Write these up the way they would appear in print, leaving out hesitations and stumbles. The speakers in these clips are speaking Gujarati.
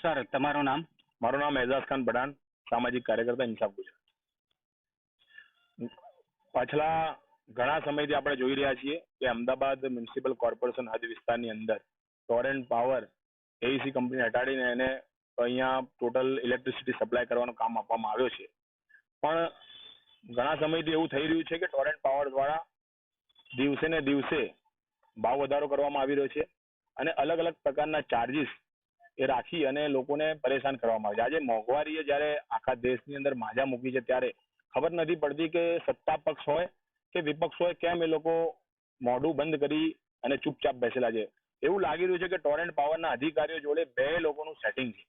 સર તમારું નામ? મારું નામ એઝાઝ ખાન પઠાણ, સામાજિક કાર્યકર્તા ઇન્સાફ ગુજરાત. પાછલા ઘણા સમયથી આપણે જોઈ રહ્યા છીએ કે અમદાવાદ મ્યુનિસિપલ કોર્પોરેશન હદ વિસ્તારની અંદર ટોરેન્ટ પાવર એઈસી કંપની હટાડીને એને અહીંયા ટોટલ ઇલેક્ટ્રિસિટી સપ્લાય કરવાનું કામ આપવામાં આવ્યો છે. પણ ઘણા સમયથી એવું થઈ રહ્યું છે કે ટોરેન્ટ પાવર દ્વારા દિવસે ને દિવસે ભાવ વધારો કરવામાં આવી રહ્યો છે અને અલગ અલગ પ્રકારના ચાર્જીસ એ રાખી અને લોકોને પરેશાન કરવામાં આવે છે. આજે મોંઘવારીએ જ્યારે આખા દેશની અંદર માજા મૂકી છે ત્યારે ખબર નથી પડતી કે સત્તા પક્ષ હોય કે વિપક્ષ હોય કેમ એ લોકો મોઢું બંધ કરી અને ચૂપચાપ બેસેલા છે. એવું લાગી રહ્યું છે કે ટોરેન્ટ પાવરના અધિકારીઓ જોડે બે લોકોનું સેટિંગ છે.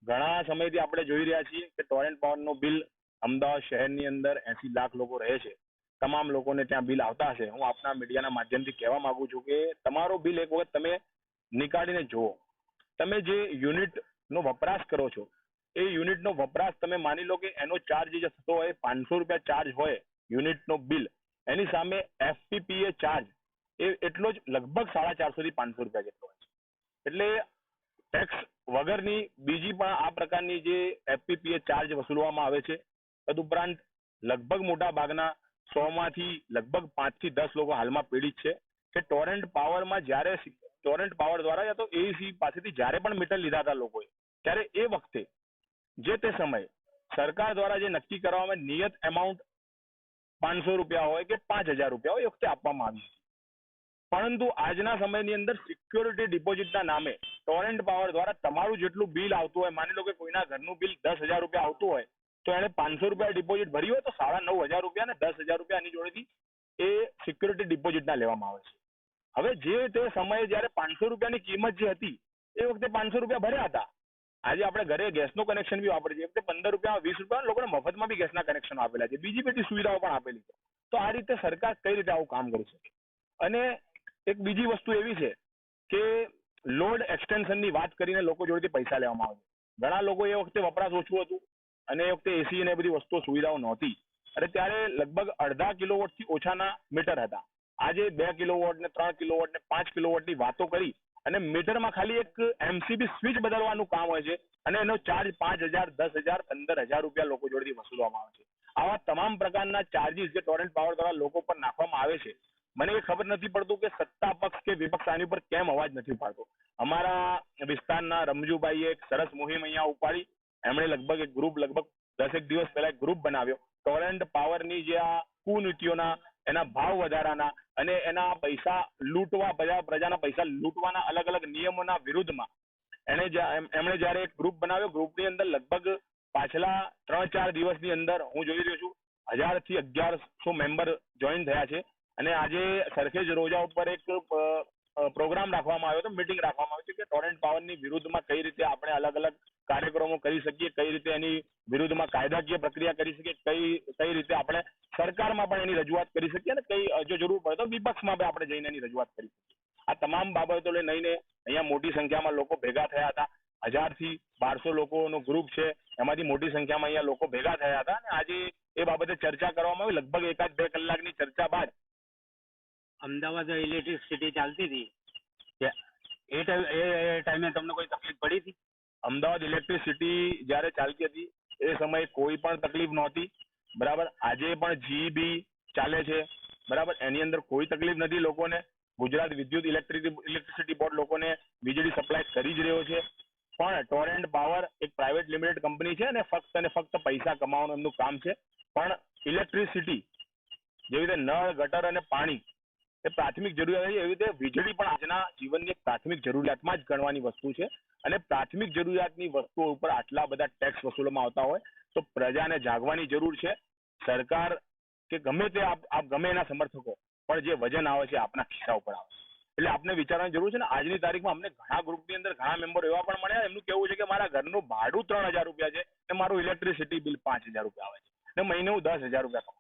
ઘણા સમયથી આપણે જોઈ રહ્યા છીએ કે ટોરેન્ટ પાવરનું બિલ અમદાવાદ શહેરની અંદર 80 લાખ લોકો રહે છે, તમામ લોકોને ત્યાં બિલ આવતા હશે. હું આપના મીડિયાના માધ્યમથી કહેવા માંગુ છું કે તમારો બિલ એક વખત તમે નીકાળીને જુઓ. તમે જે યુનિટનો વપરાશ કરો છો એ યુનિટનો વપરાશ તમે માની લો કે એનો ચાર્જ જે થતો હોય 500 રૂપિયા ચાર્જ હોય યુનિટનો બિલ, એની સામે એફપીપીએ ચાર્જ એ એટલો જ લગભગ 450 થી 500 રૂપિયા જેટલો હોય છે. એટલે ટેક્સ વગરની બીજી પણ આ પ્રકારની જે એફપીપીએ ચાર્જ વસૂલવામાં આવે છે. તદુપરાંત લગભગ મોટા ભાગના 100 માંથી લગભગ 5 થી 10 લોકો હાલમાં પીડિત છે કે ટોરેન્ટ પાવરમાં જ્યારે ટોરેન્ટ પાવર દ્વારા યા તો એઈસી પાસેથી જ્યારે પણ મીટર લીધા હતા લોકોએ, ત્યારે એ વખતે જે તે સમયે સરકાર દ્વારા જે નક્કી કરવામાં નિયત એમાઉન્ટ 500 રૂપિયા હોય કે 5000 રૂપિયા હોય એ વખતે આપવામાં આવી હતી. પરંતુ આજના સમયની અંદર સિક્યોરિટી ડિપોઝિટના નામે ટોરેન્ટ પાવર દ્વારા તમારું જેટલું બિલ આવતું હોય, માની લો કે કોઈના ઘરનું બિલ 10,000 રૂપિયા આવતું હોય તો એને 500 રૂપિયા ડિપોઝિટ ભર્યું હોય તો 9,500 રૂપિયા ને 10,000 રૂપિયા એની જોડેથી એ સિક્યોરિટી ડિપોઝિટના લેવામાં આવે છે. હવે જે તે સમયે જ્યારે 500 રૂપિયાની કિંમત જે હતી એ વખતે 500 રૂપિયા ભર્યા હતા. આજે આપણે ઘરે ગેસનું કનેક્શન બી વાપરીએ છીએ, એ વખતે 15 રૂપિયા 20 રૂપિયા લોકોને મફતમાં બી ગેસના કનેક્શન આપેલા છે, બીજી બધી સુવિધાઓ પણ આપેલી છે. તો આ રીતે સરકાર કઈ રીતે આવું કામ કરી શકે? અને એક બીજી વસ્તુ એવી છે કે લોડ એક્સટેન્શનની વાત કરીને લોકો જોડેથી પૈસા લેવામાં આવે છે. ઘણા લોકો એ વખતે વપરાશ ઓછું હતું અને એ વખતે એસી અને બધી વસ્તુઓ સુવિધાઓ નહોતી અને ત્યારે લગભગ અડધા કિલોવોટથી ઓછાના મીટર હતા. આજે 2 કિલોવોટ ને 3 કિલોવોટ ને 5 કિલોવોટની વાતો કરી અને મીટરમાં ખાલી એક એમસીબી સ્વિચ બદલવાનું કામ હોય છે અને એનો ચાર્જ 5,000, 10,000, 15,000 રૂપિયા લોકો જોડેથી વસૂલવામાં આવે છે. આવા તમામ પ્રકારના ચાર્જીસ જે ટોરેન્ટ પાવર દ્વારા લોકો પર નાખવામાં આવે છે, મને એ ખબર નથી પડતું કે સત્તા પક્ષ કે વિપક્ષ આની પર કેમ અવાજ નથી પાડતો. અમારા વિસ્તારના રમજુભાઈએ એક સરસ મુહિમ અહીંયા ઉપાડી. એમણે લગભગ એક ગ્રુપ લગભગ 10 દિવસ પહેલા એક ગ્રુપ બનાવ્યો. ટોરેન્ટ પાવરની જે આ કુનીતિઓના, એના ભાવ વધારાના અને એના પૈસા લૂંટવા, પ્રજાના પૈસા લૂંટવાના અલગ અલગ નિયમોના વિરુદ્ધમાં એમણે જ્યારે એક ગ્રુપ બનાવ્યો. ગ્રુપની અંદર લગભગ પાછલા 3-4 દિવસની અંદર હું જોઈ રહ્યો છું 1000 થી 1100 મેમ્બર જોઈન થયા છે. અને આજે સરખેજ રોજા ઉપર એક પ્રોગ્રામ રાખવામાં આવ્યો હતો, મિટિંગ રાખવામાં આવી છે કે ટોરેન્ટ પાવરની વિરુદ્ધમાં કઈ રીતે આપણે અલગ અલગ કાર્યક્રમો કરી શકીએ, કઈ રીતે એની વિરુદ્ધમાં કાયદાકીય પ્રક્રિયા કરી શકીએ, કઈ રીતે આપણે સરકારમાં પણ એની રજૂઆત કરી શકીએ અને કઈ જો જરૂર પડે તો વિપક્ષમાં પણ આપણે જઈને એની રજૂઆત કરી શકીએ. આ તમામ બાબતો લઈને અહીંયા મોટી સંખ્યામાં લોકો ભેગા થયા હતા. 1000 થી 1200 લોકોનું ગ્રુપ છે, એમાંથી મોટી સંખ્યામાં અહીંયા લોકો ભેગા થયા હતા અને આજે એ બાબતે ચર્ચા કરવામાં આવી. લગભગ 1-2 કલાકની ચર્ચા બાદ અમદાવાદ ઇલેક્ટ્રિસિટી ચાલતી હતી એ ટાઈમે તમને કોઈ તકલીફ પડી હતી? અમદાવાદ ઇલેક્ટ્રિસિટી જ્યારે ચાલતી હતી એ સમયે કોઈ પણ તકલીફ નહોતી. બરાબર, આજે પણ જીઈબી ચાલે છે. બરાબર, એની અંદર કોઈ તકલીફ નથી લોકોને. ગુજરાત વિદ્યુત ઇલેક્ટ્રિસિટી બોર્ડ લોકોને વીજળી સપ્લાય કરી જ રહ્યો છે. પણ ટોરેન્ટ પાવર એક પ્રાઇવેટ લિમિટેડ કંપની છે અને ફક્ત પૈસા કમાવાનું એમનું કામ છે. પણ ઇલેક્ટ્રિસિટી જેવી રીતે નળ, ગટર અને પાણી એ પ્રાથમિક જરૂરિયાત છે, એવી રીતે વીજળી પણ આજના જીવનની એક પ્રાથમિક જરૂરિયાતમાં જ ગણવાની વસ્તુ છે. અને પ્રાથમિક જરૂરિયાતની વસ્તુઓ ઉપર આટલા બધા ટેક્સ વસૂલવામાં આવતા હોય તો પ્રજાને જાગવાની જરૂર છે. સરકાર કે ગમે તે આપ ગમે એના સમર્થકો, પણ જે વજન આવે છે આપના ખિસ્સા ઉપર આવે છે. એટલે આપને વિચારવાની જરૂર છે ને. આજની તારીખમાં અમને ઘણા ગ્રુપની અંદર ઘણા મેમ્બરો એવા પણ મળ્યા, એમનું કેવું છે કે મારા ઘરનું ભાડું 3,000 રૂપિયા છે અને મારું ઇલેક્ટ્રિસિટી બિલ 5,000 રૂપિયા આવે છે અને મહિને હું 10,000 રૂપિયા કમાઉં છું.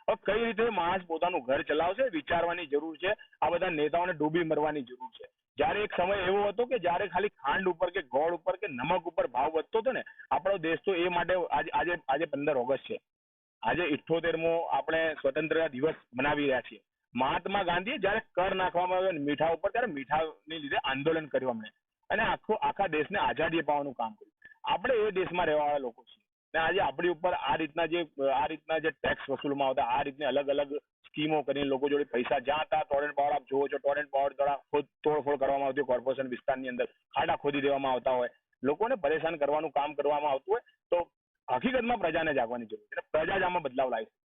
હવે કઈ રીતે માણસ પોતાનું ઘર ચલાવશે વિચારવાની જરૂર છે. આ બધા નેતાઓને ડૂબી મરવાની જરૂર છે. જ્યારે એક સમય એવો હતો કે જ્યારે ખાલી ખાંડ ઉપર કે ગોળ ઉપર કે નમક ઉપર ભાવ વધતો હતો ને, આપણો દેશ તો એ માટે આજે 15 ઓગસ્ટ છે, આજે 78મો આપણે સ્વતંત્રતા દિવસ મનાવી રહ્યા છીએ. મહાત્મા ગાંધીએ જ્યારે કર નાખવામાં આવ્યો મીઠા ઉપર, ત્યારે મીઠાની લીધે આંદોલન કર્યું અમને. અને આખા દેશને આઝાદી અપાવવાનું કામ કર્યું. આપણે એ દેશમાં રહેવાવાળા લોકો છીએ ને આજે આપણી ઉપર આ રીતના જે ટેક્સ વસૂલવામાં આવતા, આ રીતની અલગ અલગ સ્કીમો કરીને લોકો જોડે પૈસા, જ્યાં ત્યાં ટોરેન્ટ પાવર આપ જોવો છો, ટોરેન્ટ પાવર દ્વારા તોડફોડ કરવામાં આવતી હોય કોર્પોરેશન વિસ્તારની અંદર, ખાડા ખોદી દેવામાં આવતા હોય, લોકોને પરેશાન કરવાનું કામ કરવામાં આવતું હોય, તો હકીકતમાં પ્રજાને જાગવાની જરૂર છે. પ્રજા જ આમાં બદલાવ લાવી શકે.